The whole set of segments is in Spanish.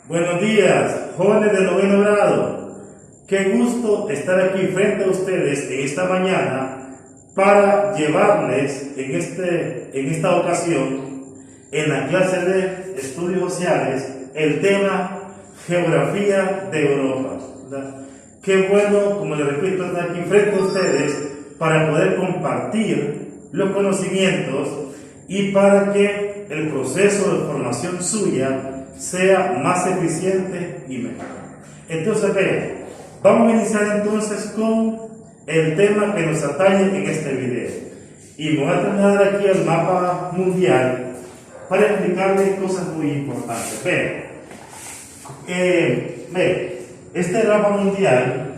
Buenos días, jóvenes de noveno grado. Qué gusto estar aquí frente a ustedes en esta mañana para llevarles en esta ocasión, en la clase de estudios sociales, el tema geografía de Europa, ¿verdad? Qué bueno, como les repito, estar aquí frente a ustedes para poder compartir los conocimientos y para que el proceso de formación suya sea más eficiente y mejor. Entonces, vean, vamos a iniciar entonces con el tema que nos atañe en este video. Y me voy a trasladar aquí al mapa mundial para explicarles cosas muy importantes. Vean, este es el mapa mundial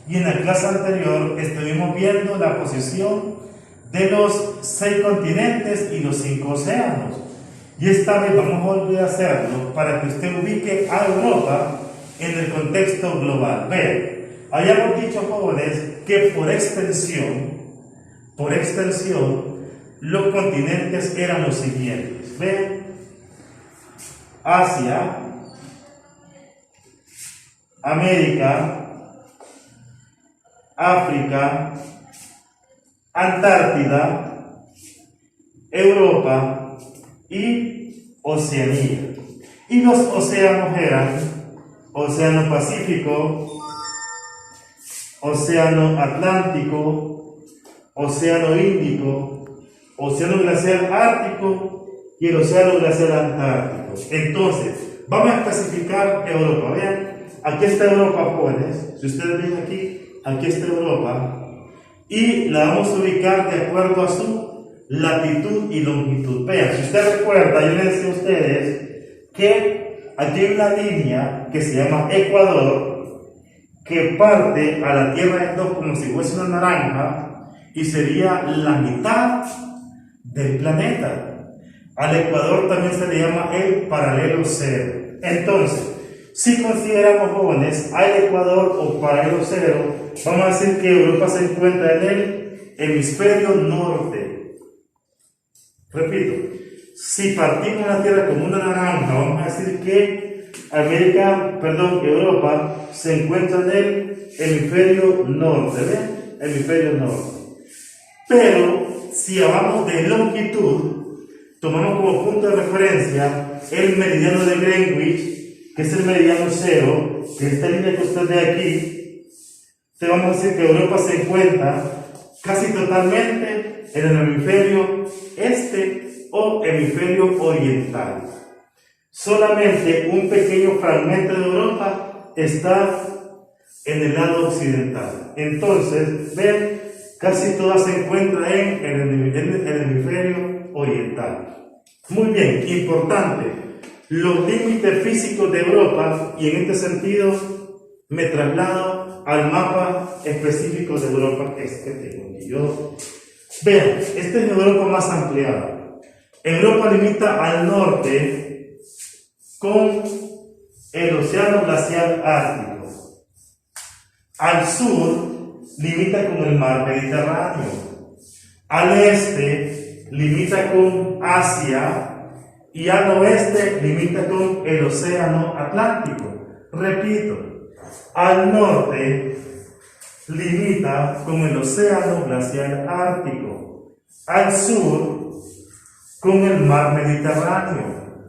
y en la clase anterior estuvimos viendo la posición de los 6 continentes y los 5 océanos. Y esta vez vamos a volver a hacerlo para que usted ubique a Europa en el contexto global. Vean, habíamos dicho, jóvenes, que por extensión, los continentes eran los siguientes. Vean, Asia, América, África, Antártida, Europa y Oceanía. Y los océanos eran Océano Pacífico, Océano Atlántico, Océano Índico, Océano Glaciar Ártico y el Océano Glaciar Antártico. Entonces, vamos a especificar Europa. Vean, aquí está Europa, jóvenes. Si ustedes ven aquí está Europa. Y la vamos a ubicar de acuerdo a su latitud y longitud. Vean, si usted recuerda, yo les decía a ustedes que aquí hay una línea que se llama Ecuador, que parte a la Tierra en dos como si fuese una naranja y sería la mitad del planeta. Al Ecuador también se le llama el paralelo cero. Entonces, si consideramos, jóvenes, al Ecuador o paralelo cero, vamos a decir que Europa se encuentra en el hemisferio norte. Repito, si partimos la Tierra como una naranja, vamos a decir que Europa se encuentra en el hemisferio norte, ¿ven? Hemisferio norte. Pero si hablamos de longitud, tomamos como punto de referencia el meridiano de Greenwich, que es el meridiano cero, que esta línea que usted ve aquí, te vamos a decir que Europa se encuentra casi totalmente en el hemisferio este o hemisferio oriental. Solamente un pequeño fragmento de Europa está en el lado occidental. Entonces, ven, casi toda se encuentra en el hemisferio oriental. Muy bien, importante, los límites físicos de Europa, y en este sentido me traslado al mapa específico de Europa que tengo yo. Vean, esta es Europa más ampliada. Europa limita al norte con el Océano Glaciar Ártico. Al sur limita con el Mar Mediterráneo. Al este limita con Asia y al oeste limita con el Océano Atlántico. Repito, al norte limita con el Océano Glaciar Ártico, al sur con el Mar Mediterráneo,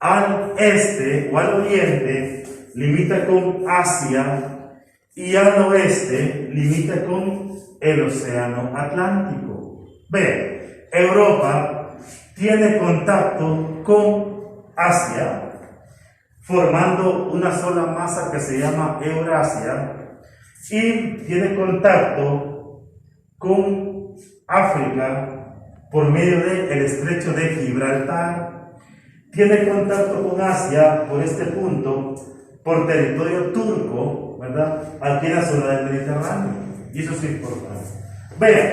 al este o al oriente limita con Asia y al oeste limita con el Océano Atlántico. Vean, Europa tiene contacto con Asia, formando una sola masa que se llama Eurasia, y tiene contacto con África por medio del estrecho de Gibraltar. Tiene contacto con Asia por este punto, por territorio turco, ¿verdad? Aquí en la zona del Mediterráneo. Y eso es importante. Vean,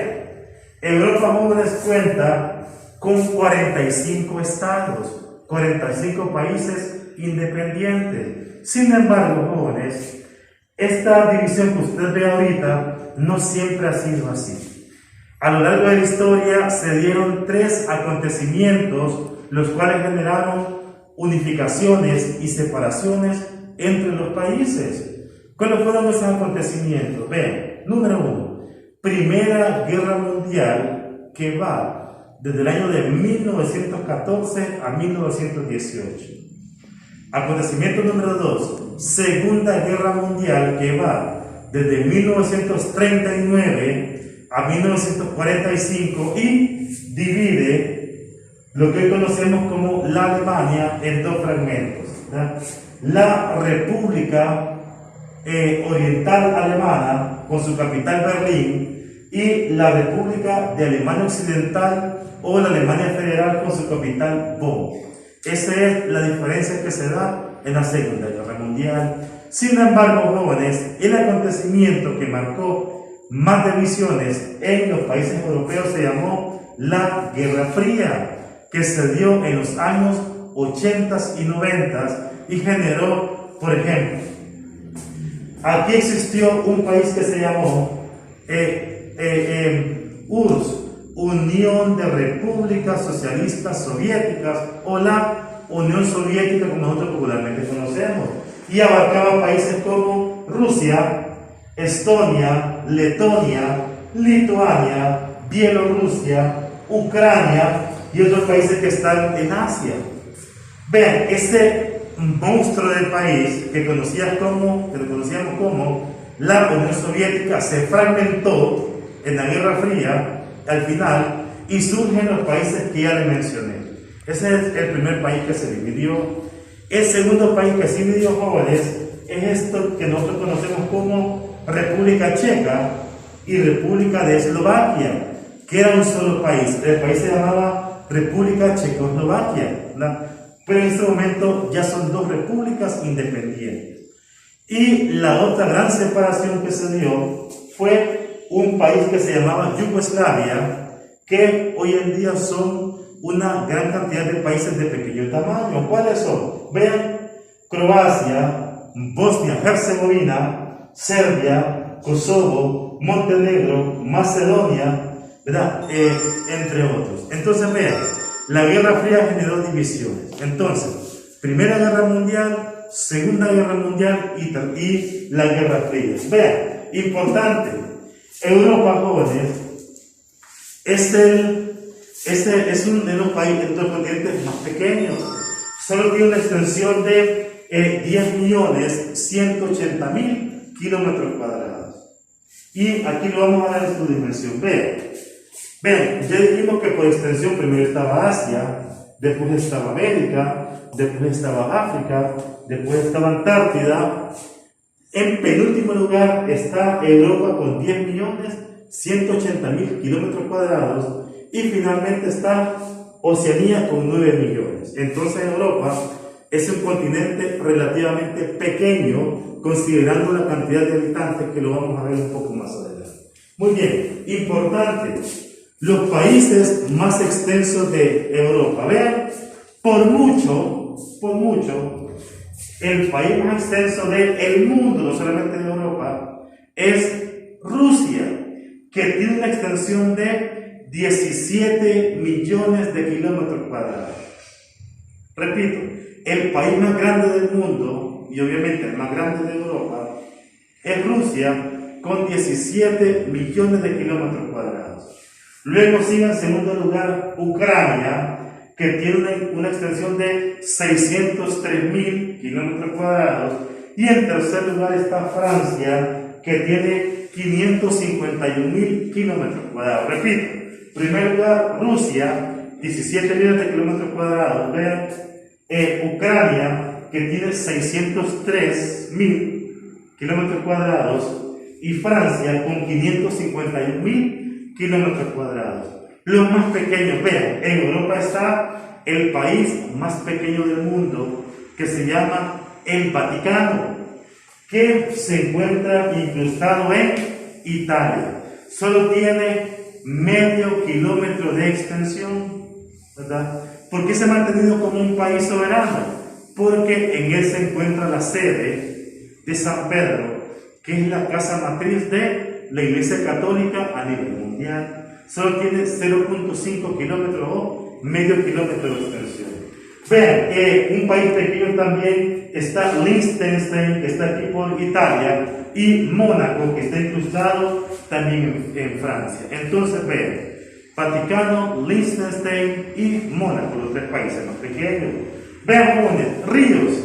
Europa, jóvenes, cuenta con 45 estados, 45 países independientes. Sin embargo, jóvenes, esta división que usted ve ahorita no siempre ha sido así. A lo largo de la historia se dieron 3 acontecimientos, los cuales generaron unificaciones y separaciones entre los países. ¿Cuáles fueron esos acontecimientos? Vean, número 1, Primera Guerra Mundial, que va desde el año de 1914 a 1918. Acontecimiento número 2, Segunda Guerra Mundial, que va desde 1939 a 1945 y divide lo que hoy conocemos como la Alemania en dos fragmentos, ¿verdad? La República Oriental Alemana, con su capital Berlín, y la República de Alemania Occidental o la Alemania Federal con su capital Bonn. Esa es la diferencia que se da en la Segunda Guerra Mundial. Sin embargo, jóvenes, el acontecimiento que marcó más divisiones en los países europeos se llamó la Guerra Fría, que se dio en los años 80 y 90 y generó, por ejemplo, aquí existió un país que se llamó URSS, Unión de Repúblicas Socialistas Soviéticas, o la Unión Soviética, como nosotros popularmente conocemos, y abarcaba países como Rusia, Estonia, Letonia, Lituania, Bielorrusia, Ucrania y otros países que están en Asia. Vean, ese monstruo del país que conocíamos como la Unión Soviética se fragmentó en la Guerra Fría al final y surgen los países que ya les mencioné. Ese es el primer país que se dividió. El segundo país que se dividió, jóvenes, es esto que nosotros conocemos como República Checa y República de Eslovaquia, que era un solo país. El país se llamaba República Checoslovaquia, ¿verdad? Pero en este momento ya son dos repúblicas independientes. Y la otra gran separación que se dio fue un país que se llamaba Yugoslavia, que hoy en día son una gran cantidad de países de pequeño tamaño. ¿Cuáles son? Vean, Croacia, Bosnia-Herzegovina, Serbia, Kosovo, Montenegro, Macedonia, ¿verdad? Entre otros. Entonces, vean, la Guerra Fría generó divisiones. Entonces, Primera Guerra Mundial, Segunda Guerra Mundial y la Guerra Fría. Vean, importante, Europa, jóvenes, es uno de los países, de los continentes más pequeños. Solo tiene una extensión de 10.180.000 kilómetros cuadrados. Y aquí lo vamos a dar en su dimensión. Vean, ya dijimos que por extensión primero estaba Asia, después estaba América, después estaba África, después estaba Antártida. En penúltimo lugar está Europa con 10.180.000 kilómetros cuadrados. Y finalmente está Oceanía con 9 millones. Entonces Europa es un continente relativamente pequeño, considerando la cantidad de habitantes, que lo vamos a ver un poco más adelante. Muy bien, importante, los países más extensos de Europa. Vean, por mucho, el país más extenso del mundo, no solamente de Europa, es Rusia, que tiene una extensión de 17 millones de kilómetros cuadrados. Repito, el país más grande del mundo, y obviamente el más grande de Europa, es Rusia, con 17 millones de kilómetros cuadrados. Luego sigue en segundo lugar Ucrania, que tiene una extensión de 603.000 kilómetros cuadrados. Y en tercer lugar está Francia, que tiene 551.000 kilómetros cuadrados. Repito, en primer lugar Rusia, 17 millones de kilómetros cuadrados. Vean, Ucrania, que tiene 603.000 kilómetros cuadrados, y Francia con 551.000 kilómetros cuadrados. Los más pequeños, vean, en Europa está el país más pequeño del mundo, que se llama el Vaticano, que se encuentra incrustado en Italia. Solo tiene medio kilómetro de extensión, ¿verdad? ¿Por qué se ha mantenido como un país soberano? Porque en él se encuentra la sede de San Pedro, que es la casa matriz de la Iglesia Católica a nivel mundial. Solo tiene 0.5 kilómetros o medio kilómetro de extensión. Vean, un país pequeño también está Liechtenstein, que está aquí por Italia, y Mónaco, que está incrustado también en Francia. Entonces, vean, Vaticano, Liechtenstein y Mónaco, los tres países más pequeños. Vean, jóvenes, ríos.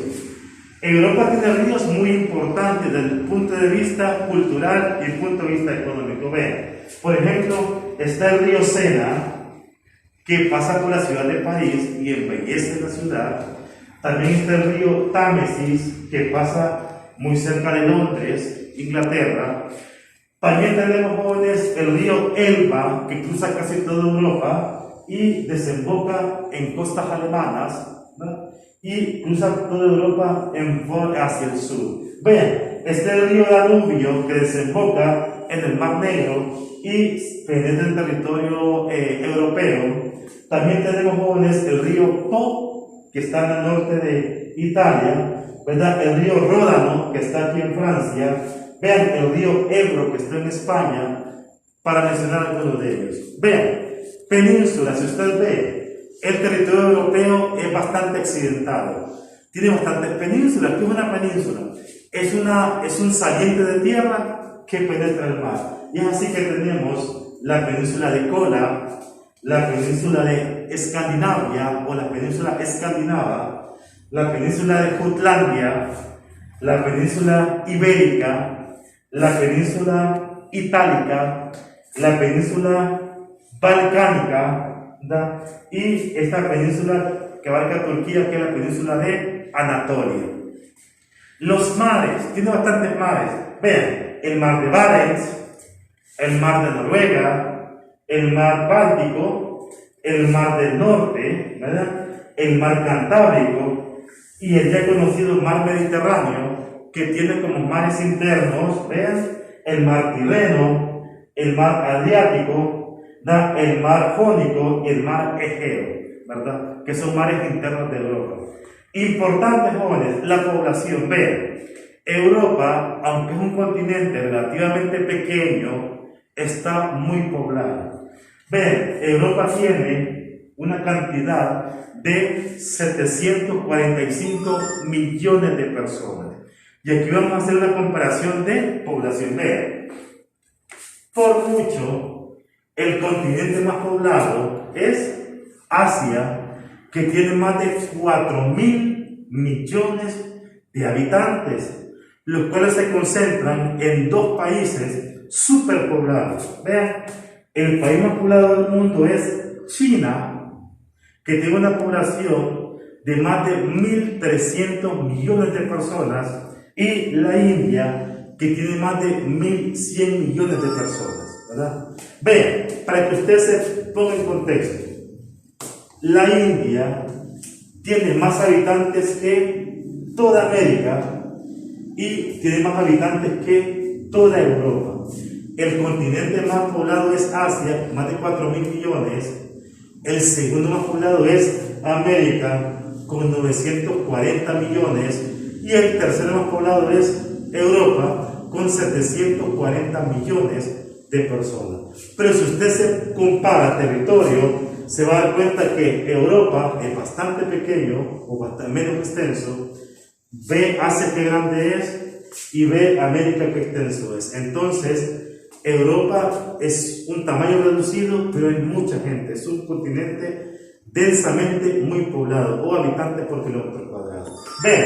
Europa tiene ríos muy importantes desde el punto de vista cultural y el punto de vista económico. Vean, por ejemplo, está el río Sena, que pasa por la ciudad de París y embellece la ciudad. También está el río Támesis, que pasa muy cerca de Londres, Inglaterra. También tenemos, jóvenes, el río Elba, que cruza casi toda Europa y desemboca en costas alemanas, ¿no? Y cruza toda Europa hacia el sur. Vean, está el río Danubio, que desemboca en el Mar Negro y penetra el territorio europeo. También tenemos, jóvenes, el río Po, que está en el norte de Italia, ¿verdad? El río Ródano, que está aquí en Francia. Vean, el río Ebro, que está en España, para mencionar algunos de ellos. Vean, península, si usted ve, el territorio europeo es bastante accidentado. Tiene bastantes penínsulas. ¿Qué es una península? Es un saliente de tierra que penetra el mar. Y es así que tenemos la península de Kola, la península de Escandinavia o la península escandinava, la península de Jutlandia, la península ibérica, la península itálica, la península balcánica, ¿verdad? Y esta península que abarca Turquía, que es la península de Anatolia. Los mares, tiene bastantes mares. Vean, el mar de Barents, el mar de Noruega, el mar Báltico, el mar del Norte, ¿verdad? El mar Cantábrico y el ya conocido mar Mediterráneo, que tiene como mares internos, vean, el mar Tirreno, el mar Adriático, ¿verdad? El mar Jónico y el mar Egeo, ¿verdad? Que son mares internos de Europa. Importante, jóvenes, la población. Vean, Europa, aunque es un continente relativamente pequeño, está muy poblado. Vean, Europa tiene una cantidad de 745 millones de personas. Y aquí vamos a hacer una comparación de población. Vean, por mucho, el continente más poblado es Asia, que tiene más de 4.000 millones de habitantes, los cuales se concentran en dos países superpoblados. Vean, el país más poblado del mundo es China, que tiene una población de más de 1.300 millones de personas, y la India, que tiene más de 1.100 millones de personas, ¿verdad? Vean, para que usted se ponga en contexto, la India tiene más habitantes que toda América y tiene más habitantes que toda Europa. El continente más poblado es Asia, más de 4.000 millones. El segundo más poblado es América, con 940 millones. Y el tercero más poblado es Europa, con 740 millones de personas. Pero si usted se compara territorio, se va a dar cuenta que Europa es bastante pequeño o bastante menos extenso. Ve Asia qué grande es y ve América qué extenso es. Entonces, Europa es un tamaño reducido, pero hay mucha gente. Es un continente densamente muy poblado, o habitantes por kilómetro cuadrado. Vean,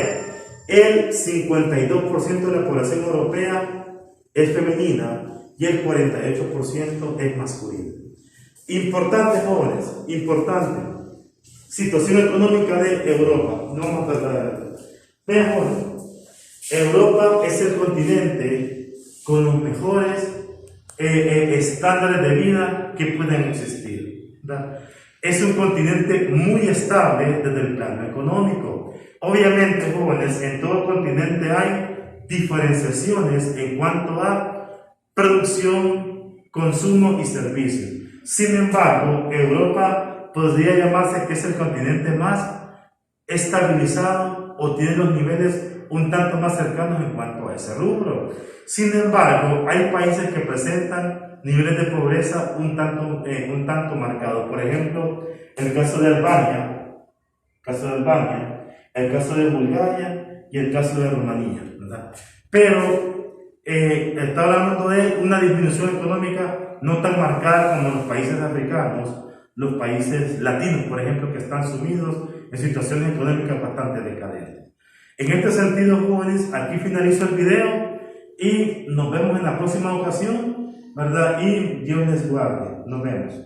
el 52% de la población europea es femenina y el 48% es masculina. Importante, jóvenes, importante. Situación económica de Europa. No vamos a tratar de esto. Vean, jóvenes, Europa es el continente con los mejores estándares de vida que pueden existir, ¿verdad? Es un continente muy estable desde el plano económico. Obviamente, jóvenes, en todo continente hay diferenciaciones en cuanto a producción, consumo y servicios. Sin embargo, Europa podría llamarse que es el continente más estabilizado o tiene los niveles un tanto más cercanos en cuanto a ese rubro. Sin embargo, hay países que presentan niveles de pobreza un tanto marcados. Por ejemplo, el caso de Albania, caso de Albania, el caso de Bulgaria y el caso de Rumanía, ¿verdad? Pero está hablando de una disminución económica no tan marcada como los países africanos, los países latinos, por ejemplo, que están sumidos en situaciones económicas bastante decadentes. En este sentido, jóvenes, aquí finalizo el video y nos vemos en la próxima ocasión, ¿verdad? Y Dios les guarde. Nos vemos.